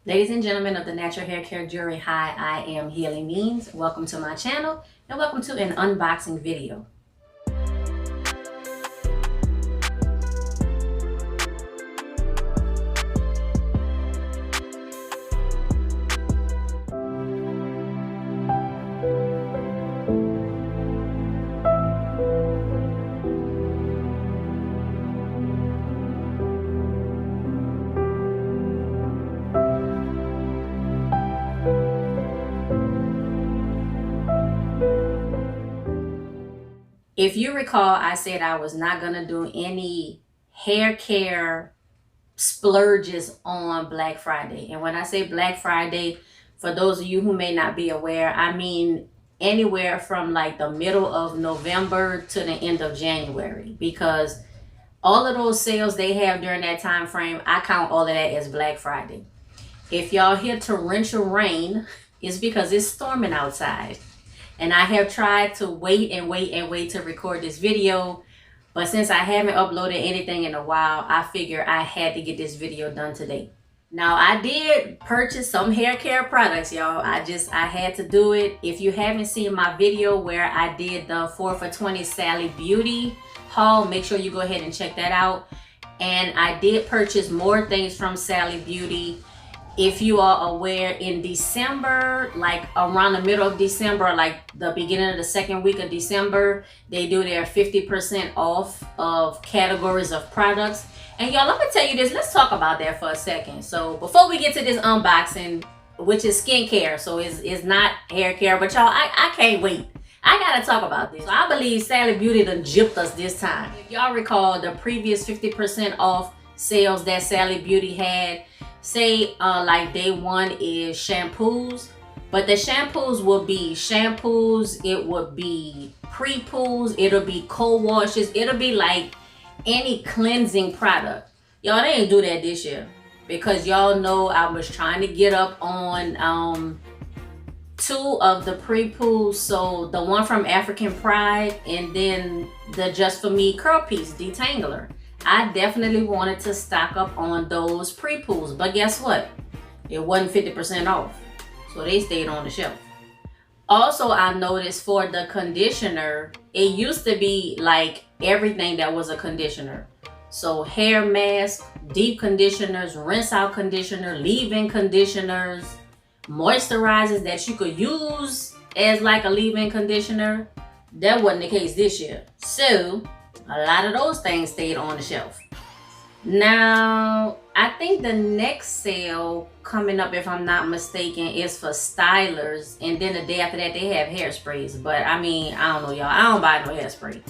Ladies and gentlemen of the natural hair care jury, hi, I am Healy Means. Welcome to my channel and welcome to an unboxing video. If you recall, I said I was not going to do any hair care splurges on Black Friday. And when I say Black Friday, for those of you who may not be aware, I mean anywhere from like the middle of November to the end of January, because all of those sales they have during that time frame, I count all of that as Black Friday. If y'all hear torrential rain, it's because it's storming outside. And I have tried to wait to record this video, but since I haven't uploaded anything in a while, I figured I had to get this video done today. Now, I did purchase some hair care products, y'all. I had to do it. If you haven't seen my video where I did the 4 for 20 Sally Beauty haul, make sure you go ahead and check that out. And I did purchase more things from Sally Beauty. If you are aware, in December, like around the middle of December, like the beginning of the second week of December, they do their 50% off of categories of products. And y'all, let me tell you this, let's talk about that for a second. So before we get to this unboxing, which is skincare, so it's not hair care, but y'all, I can't wait. I gotta talk about this. So I believe Sally Beauty done gypped us this time. If y'all recall the previous 50% off sales that Sally Beauty had, say like day one is shampoos, but the shampoos will be shampoos, it would be pre-poos, it'll be cold washes, it'll be like any cleansing product. Y'all, they didn't do that this year because y'all know I was trying to get up on two of the pre-poos. So the one from African Pride and then the Just For Me curl piece detangler. I definitely wanted to stock up on those pre-poos, but guess what? It wasn't 50% off, so they stayed on the shelf. Also, I noticed for the conditioner, it used to be like everything that was a conditioner. So hair mask, deep conditioners, rinse out conditioner, leave-in conditioners, moisturizers that you could use as like a leave-in conditioner. That wasn't the case this year. So a lot of those things stayed on the shelf. Now, I think the next sale coming up, if I'm not mistaken, is for stylers. And then the day after that, they have hairsprays. But I mean, I don't know, y'all. I don't buy no hairspray.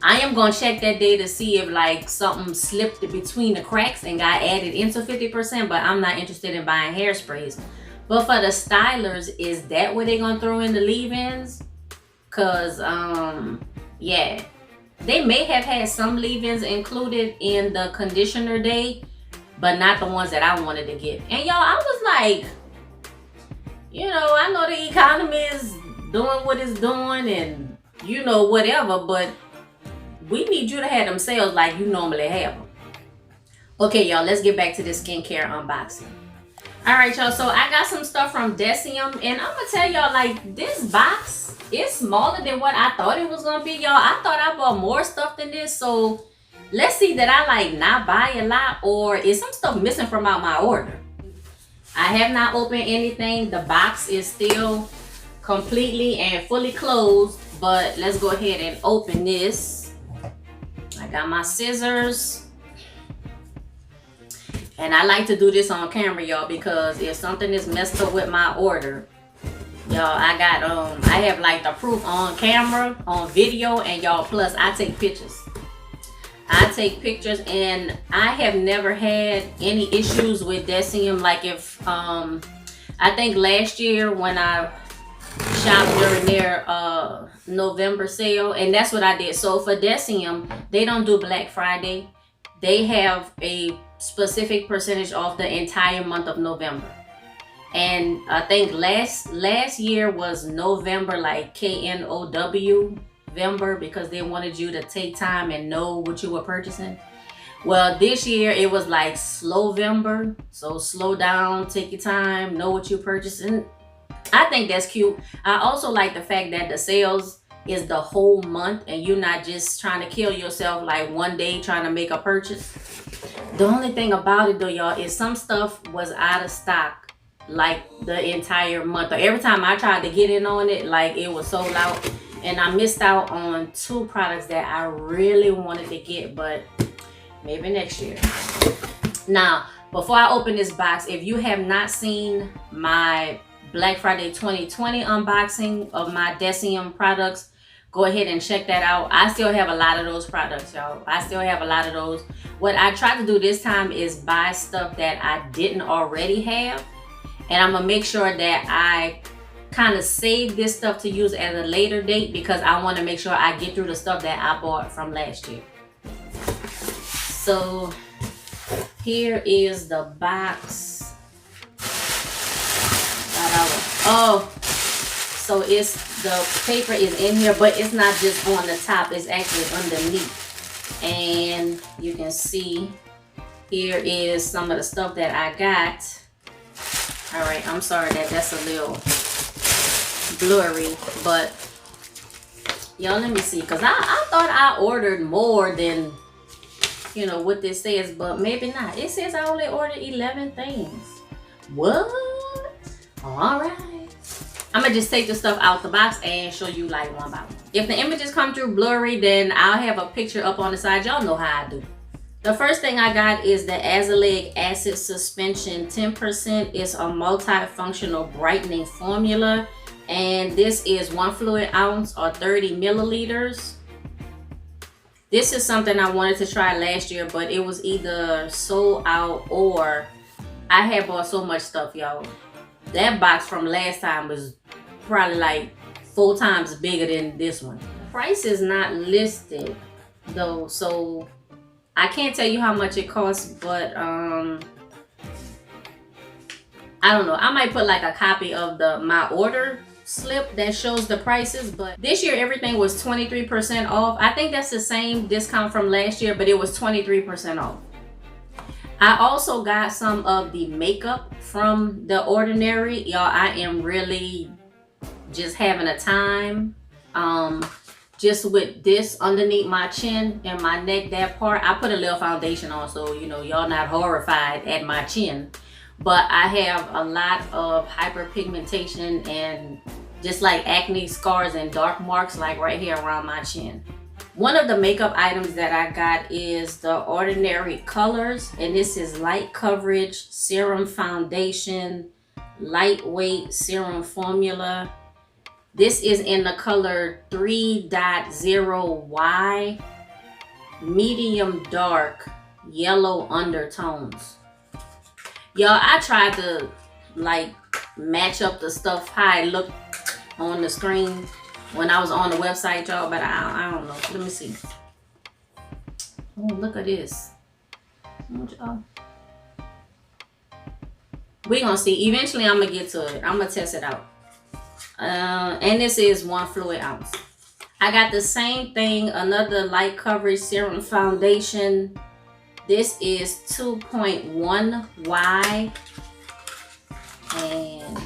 I am going to check that day to see if like something slipped between the cracks and got added into 50%. But I'm not interested in buying hairsprays. But for the stylers, is that where they're going to throw in the leave-ins? Because, yeah. They may have had some leave-ins included in the conditioner day, but not the ones that I wanted to get. And y'all, I was like, you know, I know the economy is doing what it's doing and, you know, whatever, but we need you to have them sales like you normally have them. Okay, y'all, let's get back to this skincare unboxing. All right, y'all, so I got some stuff from Deciem, and I'm gonna tell y'all, like, this box is smaller than what I thought it was gonna be, y'all. I thought I bought more stuff than this, so let's see that I like not buy a lot, or is some stuff missing from out my order. I have not opened anything. The box is still completely and fully closed, but let's go ahead and open this. I got my scissors. And I like to do this on camera, y'all, because if something is messed up with my order, y'all, I have like the proof on camera, on video, and y'all, plus I take pictures. I take pictures, and I have never had any issues with Deciem. Like if, I think last year when I shopped during their November sale, and that's what I did. So for Deciem, they don't do Black Friday. They have a specific percentage off the entire month of November. And I think last year was November, like KNOW November, because they wanted you to take time and know what you were purchasing. Well, this year it was like Slowvember, so slow down, take your time, know what you're purchasing. I think that's cute. I also like the fact that the sales is the whole month and you're not just trying to kill yourself like one day trying to make a purchase. The only thing about it though, y'all, is some stuff was out of stock like the entire month. Or every time I tried to get in on it, like it was sold out. And I missed out on 2 products that I really wanted to get, but maybe next year. Now, before I open this box, if you have not seen my Black Friday 2020 unboxing of my Deciem products, go ahead and check that out. I still have a lot of those products, y'all. I still have a lot of those. What I tried to do this time is buy stuff that I didn't already have. And I'm going to make sure that I kind of save this stuff to use at a later date because I want to make sure I get through the stuff that I bought from last year. So here is the box. Oh, so it's the paper is in here, but it's not just on the top, it's actually underneath. And you can see here is some of the stuff that I got. All right, I'm sorry that that's a little blurry, but y'all, let me see, because I thought I ordered more than, you know, what this says, but maybe not. It says I only ordered 11 things. What? All right. I'm gonna just take the stuff out the box and show you like one by one. If the images come through blurry, then I'll have a picture up on the side. Y'all know how I do. The first thing I got is the Azolic Acid Suspension 10%. It's a multifunctional brightening formula. And this is 1 fluid ounce or 30 milliliters. This is something I wanted to try last year, but it was either sold out or I had bought so much stuff, y'all. That box from last time was probably like 4 times bigger than this one. Price is not listed though, so I can't tell you how much it costs, but I don't know. I might put like a copy of my order slip that shows the prices, but this year everything was 23% off. I think that's the same discount from last year, but it was 23% off. I also got some of the makeup from The Ordinary. Y'all, I am really just having a time. Just with this underneath my chin and my neck, that part, I put a little foundation on, so you know, y'all not horrified at my chin. But I have a lot of hyperpigmentation and just like acne scars and dark marks like right here around my chin. One of the makeup items that I got is The Ordinary Colors, and this is Light Coverage Serum Foundation, Lightweight Serum Formula. This is in the color 3.0Y, medium dark, yellow undertones. Y'all, I tried to like match up the stuff how it looked on the screen when I was on the website, y'all, but I don't know. Let me see. Oh, look at this. We're gonna see. Eventually I'm gonna get to it. I'm gonna test it out. And this is 1 fluid ounce. I got the same thing, another light coverage serum foundation. This is 2.1Y, and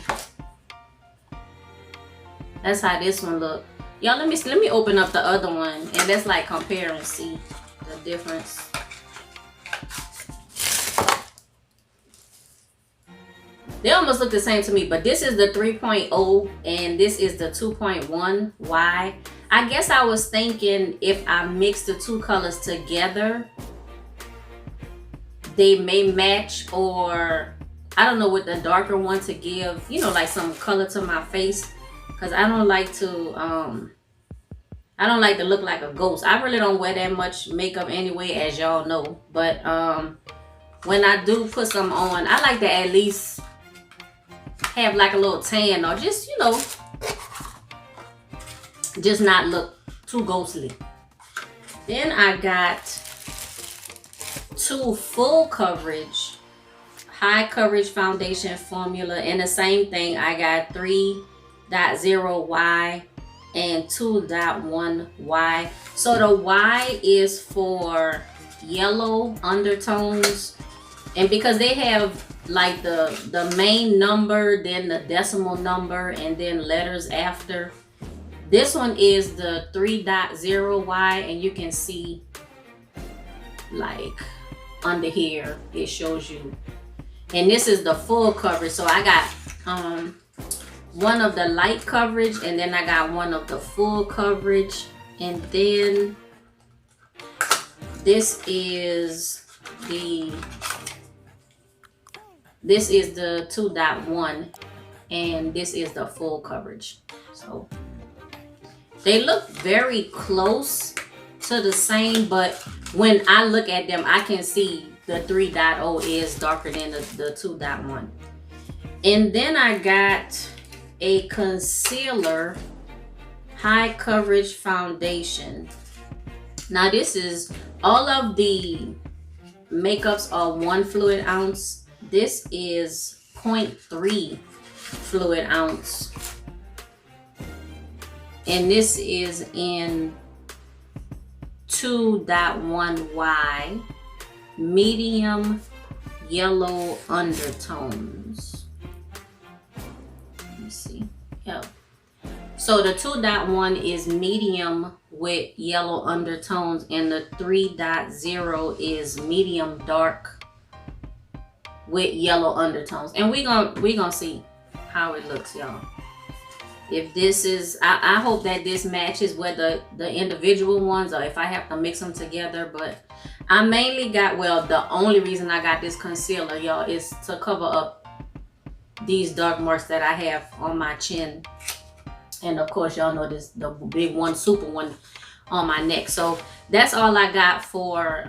that's how this one look. Y'all, let me open up the other one and let's like compare and see the difference. They almost look the same to me, but this is the 3.0 and this is the 2.1Y. I guess I was thinking if I mix the 2 colors together, they may match, or I don't know, with the darker one to give, you know, like some color to my face, because I don't like to look like a ghost. I really don't wear that much makeup anyway, as y'all know, but when I do put some on, I like to at least have like a little tan, or just, you know, just not look too ghostly. Then I got 2 full coverage high coverage foundation formula, and the same thing, I got 3.0Y and 2.1Y. So the Y is for yellow undertones. And because they have like the main number, then the decimal number, and then letters after. This one is the 3.0Y, and you can see like under here it shows you. And this is the full coverage. So I got one of the light coverage, and then I got one of the full coverage, and then this is the 2.1, and this is the full coverage. So they look very close to the same, but when I look at them, I can see the 3.0 is darker than the 2.1. And then I got a concealer high coverage foundation. Now this is, all of the makeups are 1 fluid ounce. This is 0.3 fluid ounce. And this is in 2.1Y, medium yellow undertones. Let me see. Yeah. So the 2.1 is medium with yellow undertones, and the 3.0 is medium dark with yellow undertones. And we gonna see how it looks, y'all. If this is, I hope that this matches with the individual ones, or if I have to mix them together. But I mainly got, well, the only reason I got this concealer, y'all, is to cover up these dark marks that I have on my chin. And of course, y'all know this, the big one, super one on my neck. So that's all I got for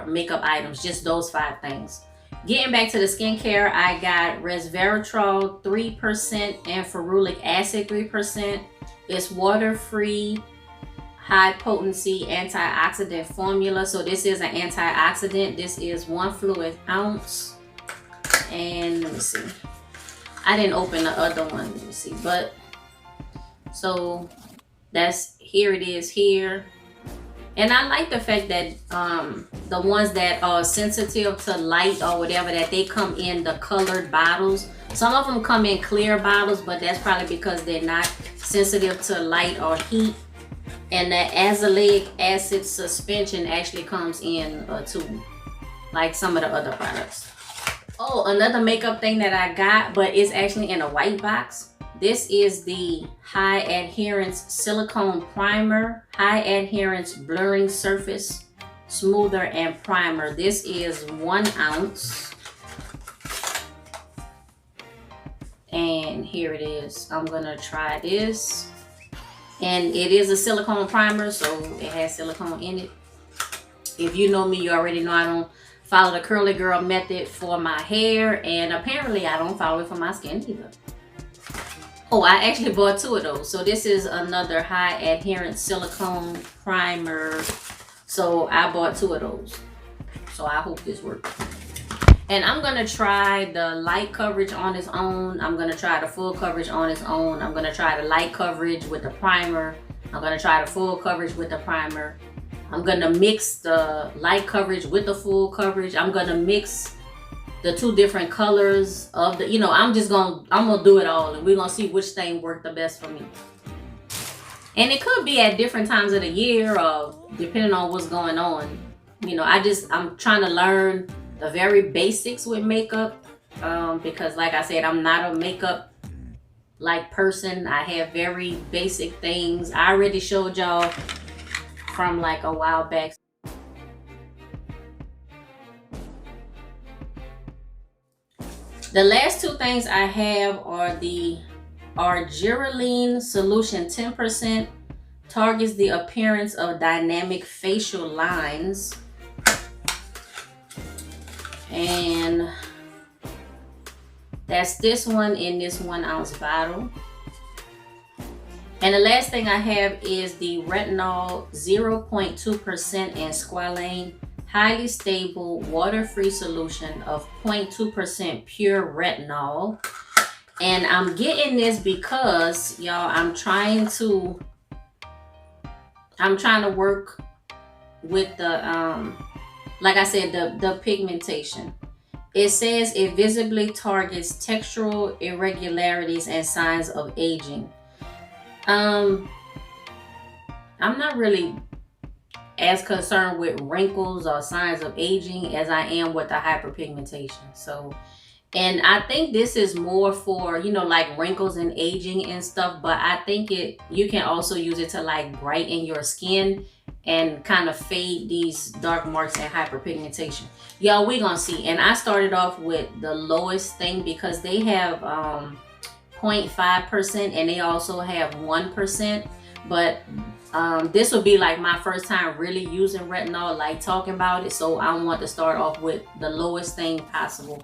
makeup items, just those 5 things. Getting back to the skincare, I got resveratrol 3% and ferulic acid 3%. It's water-free, high-potency antioxidant formula. So this is an antioxidant. This is 1 fluid ounce. And let me see. I didn't open the other one. Let me see. But so that's, here it is here. And I like the fact that the ones that are sensitive to light or whatever, that they come in the colored bottles. Some of them come in clear bottles, but that's probably because they're not sensitive to light or heat. And the azolic acid suspension actually comes in a tube, like some of the other products. Oh, another makeup thing that I got, but it's actually in a white box. This is the High Adherence Silicone Primer, High Adherence Blurring Surface Smoother and Primer. This is 1 ounce. And here it is. I'm gonna try this. And it is a silicone primer, so it has silicone in it. If you know me, you already know I don't follow the curly girl method for my hair, and apparently I don't follow it for my skin either. Oh, I actually bought 2 of those. So this is another High Adherence Silicone Primer. So I bought 2 of those. So I hope this works. And I'm gonna try the light coverage on its own. I'm gonna try the full coverage on its own. I'm gonna try the light coverage with the primer. I'm gonna try the full coverage with the primer. I'm gonna mix the light coverage with the full coverage. I'm gonna mix the 2 different colors of the, I'm gonna do it all, and we're gonna see which thing worked the best for me. And it could be at different times of the year, or depending on what's going on. I'm trying to learn the very basics with makeup, because like I said, I'm not a makeup person. I have very basic things. I already showed y'all from like a while back. The last 2 things I have are the Argireline Solution 10%, targets the appearance of dynamic facial lines. And that's this one in this 1 ounce bottle. And the last thing I have is the Retinol 0.2% and Squalane highly stable water-free solution of 0.2% pure retinol. And I'm getting this because, y'all, I'm trying to work with the like I said, the pigmentation. It says it visibly targets textural irregularities and signs of aging. I'm not really as concerned with wrinkles or signs of aging as I am with the hyperpigmentation. So, and I think this is more for, you know, like wrinkles and aging and stuff, but I think you can also use it to like brighten your skin and kind of fade these dark marks and hyperpigmentation. Y'all, we gonna see. And I started off with the lowest thing because they have 0.5% and they also have 1%, but this will be like my first time really using retinol, like talking about it, so I want to start off with the lowest thing possible.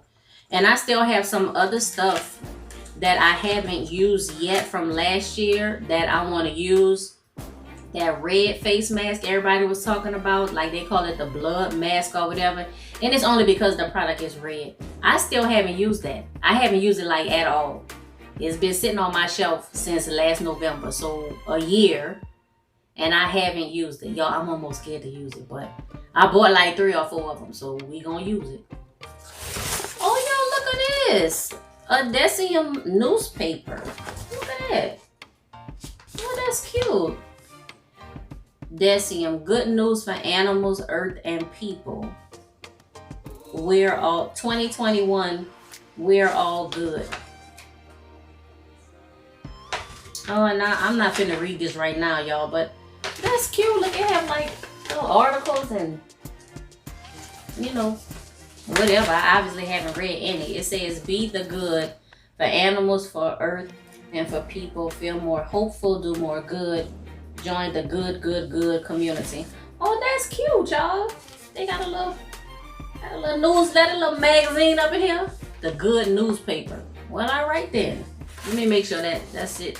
And I still have some other stuff that I haven't used yet from last year that I want to use. That red face mask everybody was talking about, like they call it the blood mask or whatever, and it's only because the product is red. I still haven't used that. I haven't used it like at all. It's been sitting on my shelf since last November, so a year, and I haven't used it. Y'all, I'm almost scared to use it, but I bought like 3 or 4 of them, so we gonna use it. Oh, y'all, look at this. A Deciem newspaper. Look at that. Oh, that's cute. Deciem, good news for animals, earth, and people. We're all 2021. We're all good. Oh, and I'm not finna read this right now, y'all, but that's cute. Look, it have like little articles and, you know, whatever. I obviously haven't read any. It says, be the good for animals, for earth, and for people. Feel more hopeful, do more good. Join the good community. Oh, that's cute, y'all. They got a little newsletter, a little magazine up in here. The good newspaper. Well, all right then. Let me make sure that's it.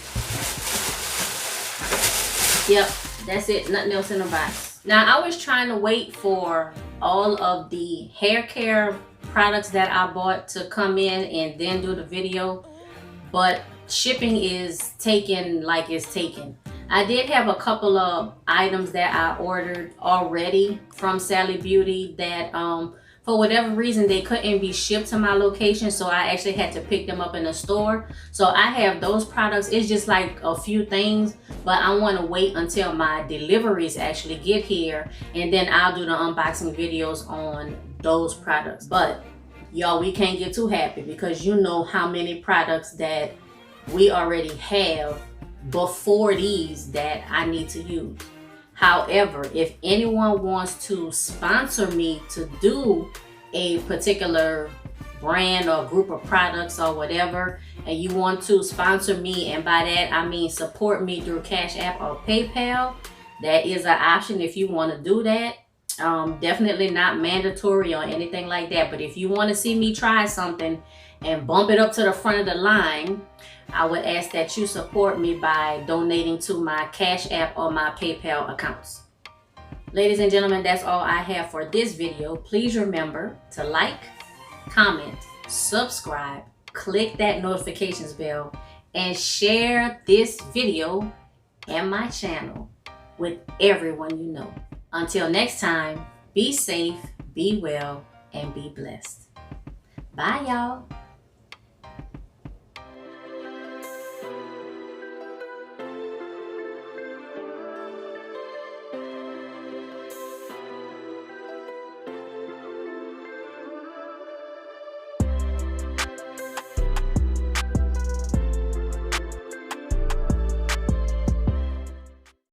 Yep, that's it. Nothing else in the box. Now, I was trying to wait for all of the hair care products that I bought to come in and then do the video, but shipping is taking like it's taking. I did have a couple of items that I ordered already from Sally Beauty that for whatever reason they couldn't be shipped to my location, so I actually had to pick them up in the store. So I have those products. It's just like a few things, but I want to wait until my deliveries actually get here, and then I'll do the unboxing videos on those products. But y'all, we can't get too happy because you know how many products that we already have before these that I need to use. However, if anyone wants to sponsor me to do a particular brand or group of products or whatever, and you want to sponsor me, and by that I mean support me through Cash App or PayPal, that is an option if you want to do that. Definitely not mandatory or anything like that, but if you want to see me try something and bump it up to the front of the line, I would ask that you support me by donating to my Cash App or my PayPal accounts. Ladies and gentlemen, that's all I have for this video. Please remember to like, comment, subscribe, click that notifications bell, and share this video and my channel with everyone you know. Until next time, be safe, be well, and be blessed. Bye, y'all.